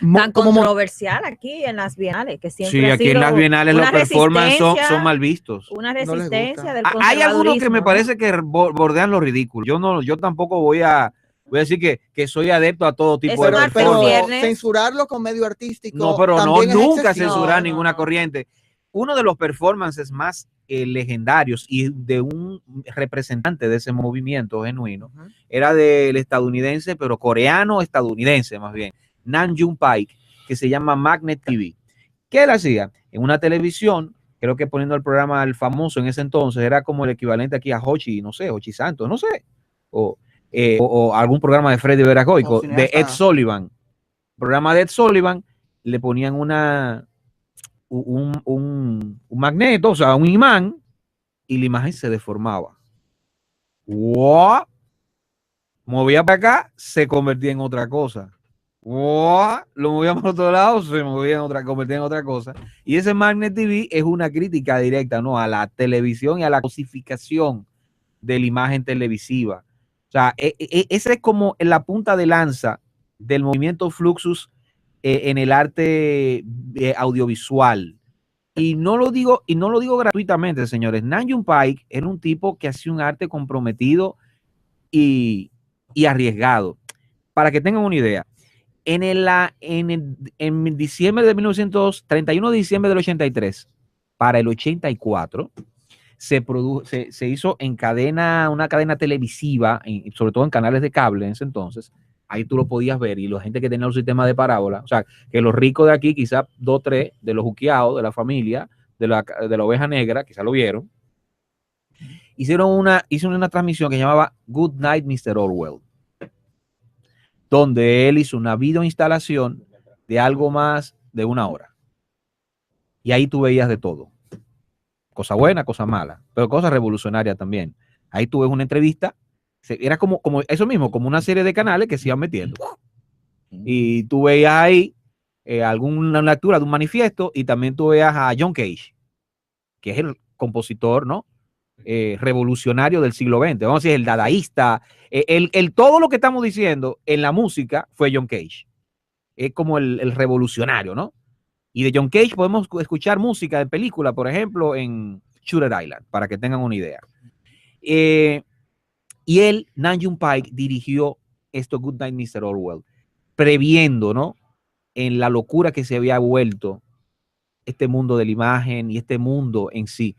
tan controversial aquí en las bienales, que siempre sí, aquí en las bienales los performances son mal vistos. Una resistencia del conservadurismo. Hay algunos que me parece que bordean lo ridículo. Yo tampoco voy a decir que soy adepto a todo tipo de performance. Pero censurarlo con medio artístico. No, pero nunca censurar ninguna corriente. Uno de los performances más legendarios y de un representante de ese movimiento genuino era del estadounidense, pero coreano-estadounidense más bien, Nam June Paik, que se llama Magnet TV. ¿Qué él hacía? En una televisión, creo que poniendo el programa El Famoso en ese entonces, era como el equivalente aquí a Hochi, no sé, Hochi Santos, no sé, o algún programa de Freddy Veragoico, de Ed Sullivan. Programa de Ed Sullivan, le ponían un magneto, o sea, un imán, y la imagen se deformaba. ¡Wow! Movía para acá, se convertía en otra cosa. ¡Wow! Lo movía para otro lado, se convertía en otra cosa. Y ese Magnet TV es una crítica directa, ¿no?, a la televisión y a la cosificación de la imagen televisiva. O sea, esa es como la punta de lanza del movimiento Fluxus en el arte audiovisual. Y no lo digo gratuitamente, señores. Nam June Paik era un tipo que hacía un arte comprometido y arriesgado. Para que tengan una idea, en diciembre de 31 de diciembre del 83, para el 84, se hizo en una cadena televisiva, sobre todo en canales de cable en ese entonces. Ahí tú lo podías ver, y la gente que tenía un sistema de parábola, o sea, que los ricos de aquí, quizás 2 o 3 de los juqueados de la familia, de la oveja negra, quizás lo vieron, hicieron una transmisión que se llamaba Good Night, Mr. Orwell, donde él hizo una videoinstalación de algo más de 1 hora. Y ahí tú veías de todo. Cosa buena, cosa mala, pero cosa revolucionaria también. Ahí tú ves una entrevista, era como eso mismo, como una serie de canales que se iban metiendo. Y tú veías ahí alguna lectura de un manifiesto, y también tú veías a John Cage, que es el compositor, ¿no? Revolucionario del siglo XX, vamos a decir, el dadaísta, todo lo que estamos diciendo en la música fue John Cage. Es como el revolucionario, ¿no? Y de John Cage podemos escuchar música de película, por ejemplo, en Shooter Island, para que tengan una idea. Y él, Nam June Paik, dirigió esto Good Night, Mr. Orwell, previendo, ¿no?, en la locura que se había vuelto este mundo de la imagen y este mundo en sí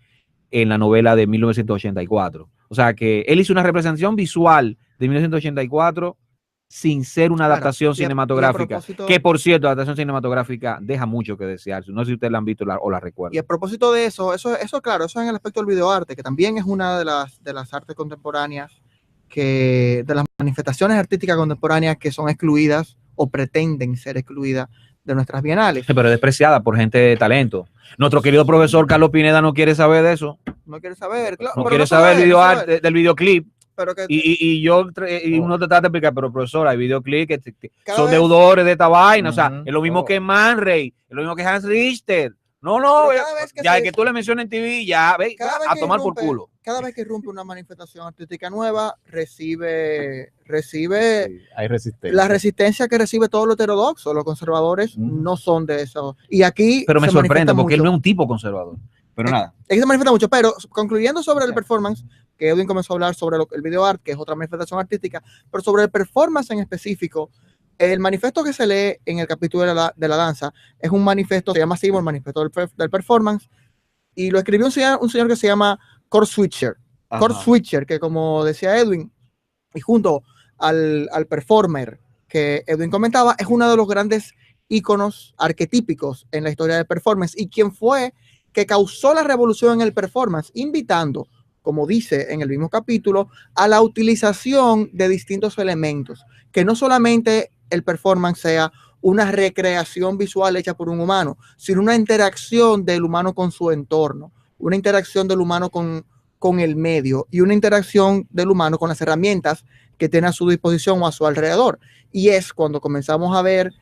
en la novela de 1984. O sea que él hizo una representación visual de 1984 sin ser una adaptación cinematográfica, que por cierto, la adaptación cinematográfica deja mucho que desear. No sé si ustedes la han visto o la recuerdan. Y a propósito de eso, claro, eso en el aspecto del videoarte, que también es una de las artes contemporáneas, de las manifestaciones artísticas contemporáneas que son excluidas o pretenden ser excluidas de nuestras bienales. Pero despreciada por gente de talento. Nuestro querido profesor Carlos Pineda no quiere saber de eso. No quiere saber, claro. No quiere saber del videoclip. Pero que, uno te trata de explicar, pero profesor, hay videoclips que son deudores de esta vaina. O sea, es lo mismo que Man Ray, es lo mismo que Hans Richter. No, ya que tú le mencionas en TV, ya ve a tomar por culo. Cada vez que irrumpe una manifestación artística nueva, recibe hay resistencia. La resistencia que recibe todo lo heterodoxo. Los conservadores no son de eso. Y aquí pero me sorprende porque él no es un tipo conservador. Pero nada. Aquí se manifiesta mucho. Pero concluyendo sobre el performance, que Edwin comenzó a hablar sobre el video art, que es otra manifestación artística, pero sobre el performance en específico, el manifiesto que se lee en el capítulo de la danza es un manifiesto, se llama así, el manifiesto del performance, y lo escribió un señor que se llama Kurt Switcher. Kurt Switcher, que como decía Edwin, y junto al performer que Edwin comentaba, es uno de los grandes íconos arquetípicos en la historia del performance, y quien fue que causó la revolución en el performance, invitando, como dice en el mismo capítulo, a la utilización de distintos elementos, que no solamente el performance sea una recreación visual hecha por un humano, sino una interacción del humano con su entorno, una interacción del humano con el medio y una interacción del humano con las herramientas que tiene a su disposición o a su alrededor. Y es cuando comenzamos a ver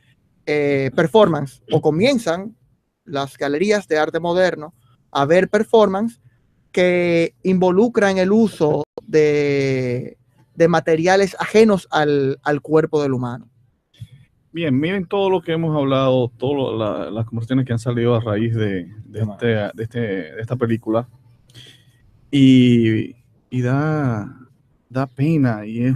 performance, o comienzan las galerías de arte moderno a ver performance que involucran el uso de materiales ajenos al cuerpo del humano. Bien, miren todo lo que hemos hablado, todas las conversaciones que han salido a raíz de esta película, y da pena, y es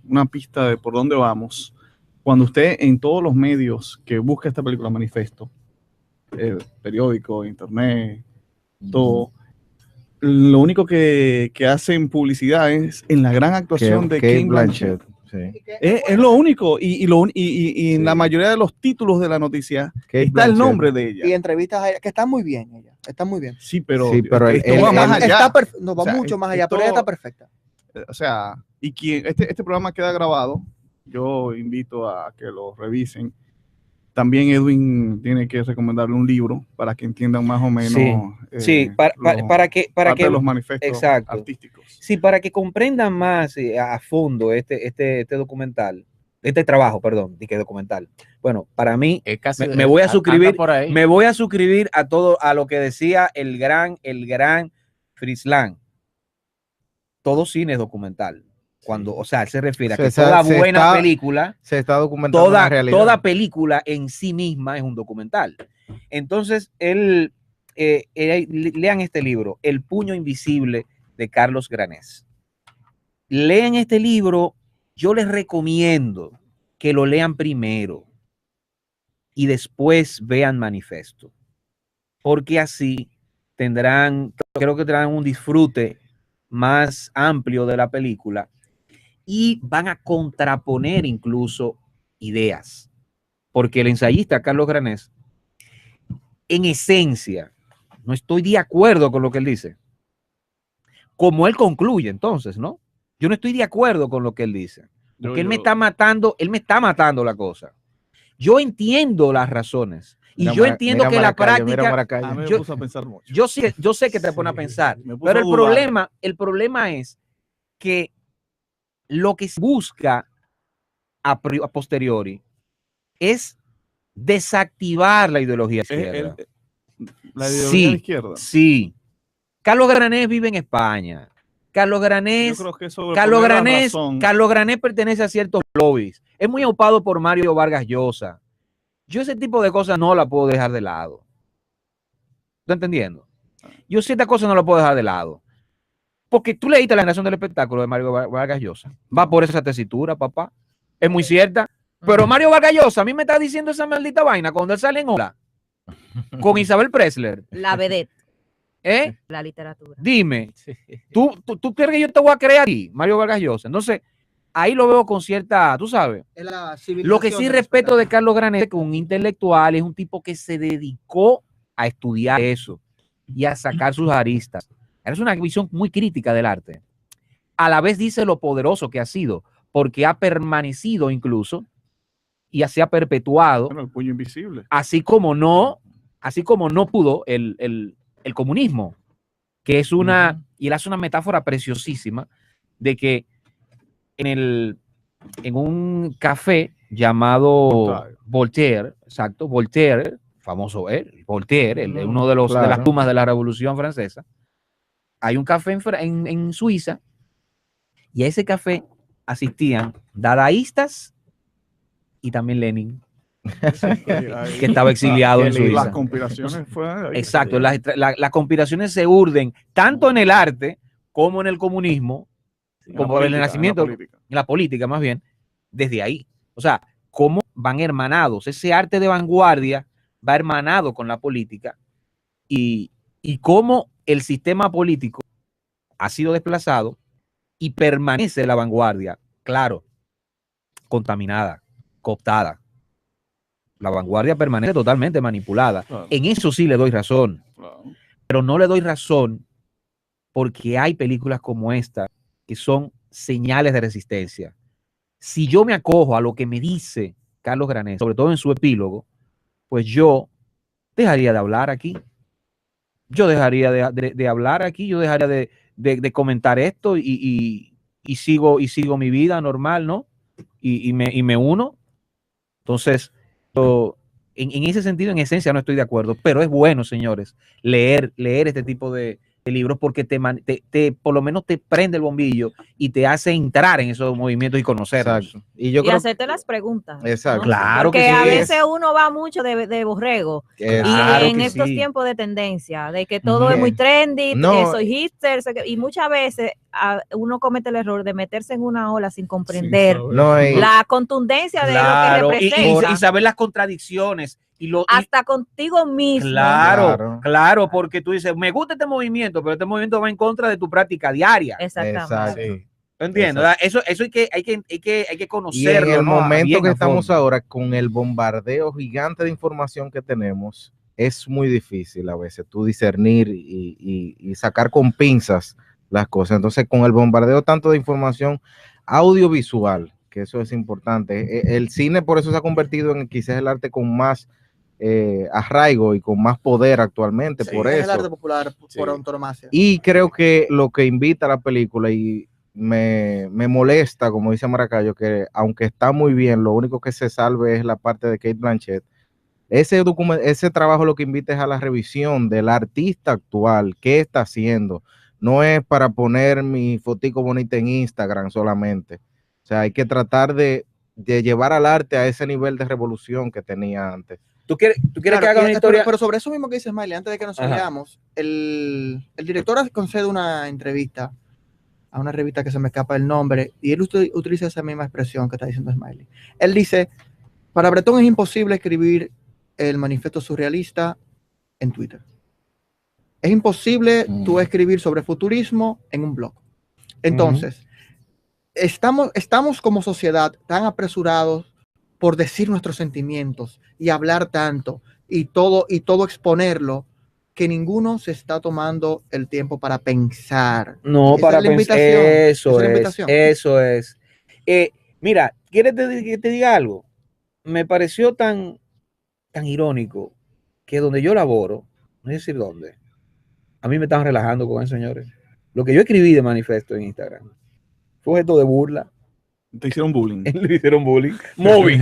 una pista de por dónde vamos. Cuando usted en todos los medios que busca esta película manifiesto, periódico, internet, todo, lo único que hacen publicidad es en la gran actuación de Cate Blanchett. Sí. Es lo único, y en la mayoría de los títulos de la noticia está el nombre de ella. Y entrevistas a ella, que están muy bien, está muy bien. Sí, pero esto va más allá. Va mucho más allá, pero ella está perfecta. O sea, y quien este programa queda grabado, yo invito a que lo revisen. También Edwin tiene que recomendarle un libro para que entiendan más o menos para que los manifiestos artísticos. Sí, para que comprendan más a fondo este documental, este trabajo, perdón, dije documental. Bueno, para mí me voy a suscribir a todo a lo que decía el gran Fritz Lang. Todo cine es documental. Cuando, o sea, él se refiere a Se- que se- toda se buena está- película, Se está documentando la realidad. toda película en sí misma es un documental. Entonces, lean este libro, El puño invisible de Carlos Granés. Lean este libro, yo les recomiendo que lo lean primero y después vean Manifesto, porque así creo que tendrán un disfrute más amplio de la película y van a contraponer incluso ideas, porque el ensayista Carlos Granés, en esencia, no estoy de acuerdo con lo que él dice, como él concluye entonces, ¿no? Yo no estoy de acuerdo con lo que él dice, porque él me está matando la cosa. Yo entiendo las razones y yo entiendo que la práctica, A mí me yo- puso a pensar mucho. yo sé que te pone a pensar, Me puso pero a dudar. el problema es que lo que se busca a posteriori es desactivar la ideología izquierda. La ideología de la izquierda. Sí. Carlos Granés vive en España. Carlos Yo Granés creo que eso pone la razón. Carlos Granés pertenece a ciertos lobbies. Es muy aupado por Mario Vargas Llosa. Yo ese tipo de cosas no la puedo dejar de lado. ¿Estás entendiendo? Yo ciertas cosas no la puedo dejar de lado. Porque tú leíste La generación del espectáculo de Mario Vargas Llosa. Va por esa tesitura, papá. Es muy cierta. Pero Mario Vargas Llosa a mí me está diciendo esa maldita vaina cuando él sale en Hola con Isabel Presley. La vedette, ¿Eh? la literatura. Dime, ¿tú crees que yo te voy a creer aquí, Mario Vargas Llosa? Entonces, ahí lo veo con cierta, tú sabes. Es la Lo que civilización sí del respeto de espectáculo. Carlos Granés, que un intelectual, es un tipo que se dedicó a estudiar eso y a sacar sus aristas. Es una visión muy crítica del arte. A la vez dice lo poderoso que ha sido, porque ha permanecido incluso y se ha perpetuado, Bueno, el puño invisible. así como no pudo el comunismo, que es y él hace una metáfora preciosísima de que en un café llamado Voltaire, exacto, Voltaire, famoso Voltaire, uno de Claro. las plumas de la Revolución Francesa, hay un café en Suiza y a ese café asistían dadaístas y también Lenin, que estaba exiliado en Suiza. Las conspiraciones fueron ahí. Exacto, las conspiraciones se urden tanto en el arte como en el comunismo, como en el nacimiento, en la política más bien, desde ahí. O sea, cómo van hermanados. Ese arte de vanguardia va hermanado con la política y cómo el sistema político ha sido desplazado y permanece la vanguardia, claro, contaminada, cooptada. La vanguardia permanece totalmente manipulada. Claro. En eso sí le doy razón. Claro. Pero no le doy razón porque hay películas como esta que son señales de resistencia. Si yo me acojo a lo que me dice Carlos Granés, sobre todo en su epílogo, pues yo dejaría de hablar aquí. Yo dejaría de hablar aquí, yo dejaría de comentar esto y sigo mi vida normal, ¿no? Y me uno. Entonces, en ese sentido, en esencia, no estoy de acuerdo, pero es bueno, señores, leer este tipo de libros porque por lo menos te prende el bombillo y te hace entrar en esos movimientos y conocerlos. Exacto. Y yo Y creo hacerte las preguntas. Exacto. ¿no? Claro Porque que sí. a veces uno va mucho de borrego. Claro y en que estos sí. tiempos de tendencia, de que todo Ujú. es muy trendy, No. soy hipster, y muchas veces uno comete el error de meterse en una ola sin comprender No, la contundencia Claro, de lo que representa. y saber las contradicciones. Hasta contigo mismo. Claro, porque tú dices, me gusta este movimiento, pero este movimiento va en contra de tu práctica diaria. Exactamente. Exacto. ¿Entiendes? ¿Verdad? Eso hay que Y conocerlo. en el ¿no? momento Bien que a estamos fondo. ahora, con el bombardeo gigante de información que tenemos, es muy difícil a veces tú discernir y sacar con pinzas las cosas. Entonces, con el bombardeo tanto de información audiovisual, que eso es importante, el cine por eso se ha convertido en quizás el arte con más arraigo y con más poder actualmente, Sí, por es eso. el arte popular por antonomasia. Y creo que lo que invita a la película y me molesta, como dice Maracayo, que aunque está muy bien, lo único que se salve es la parte de Kate Blanchett. Ese trabajo lo que invita es a la revisión del artista actual, qué está haciendo, no es para poner mi fotico bonita en Instagram solamente. O sea, hay que tratar de llevar al arte a ese nivel de revolución que tenía antes. ¿Tú quieres Claro, que haga una historia? pero sobre eso mismo que dice Smiley, antes de que nos Ajá. veamos, el director concede una entrevista a una revista que se me escapa el nombre, y él utiliza esa misma expresión que está diciendo Smiley. Él dice, para Breton es imposible escribir el manifiesto surrealista en Twitter. Es imposible tú escribir sobre futurismo en un blog. Entonces, estamos como sociedad tan apresurados por decir nuestros sentimientos y hablar tanto y todo exponerlo, que ninguno se está tomando el tiempo para pensar. No, Esa para es la pensar. invitación. Eso Esa es la es. invitación. Eso es. Mira, ¿quieres que te diga algo? Me pareció tan irónico que donde yo laboro, no sé decir dónde, a mí me están relajando con eso, señores. Lo que yo escribí de manifiesto en Instagram fue objeto de burla. Te hicieron bullying. Le hicieron bullying. Mobbing.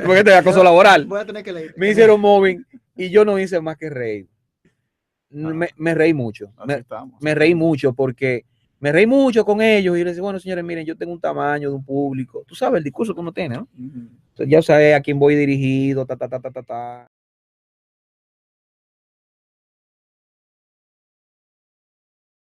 Porque este es acoso laboral. Voy a tener que leer. Me hicieron mobbing y yo no hice más que reír. Me reí mucho. Me reí mucho porque me reí mucho con ellos y les decía, bueno, señores, miren, yo tengo un tamaño de un público. Tú sabes el discurso que uno tiene, ¿no? Entonces, ya sabes a quién voy dirigido, ta.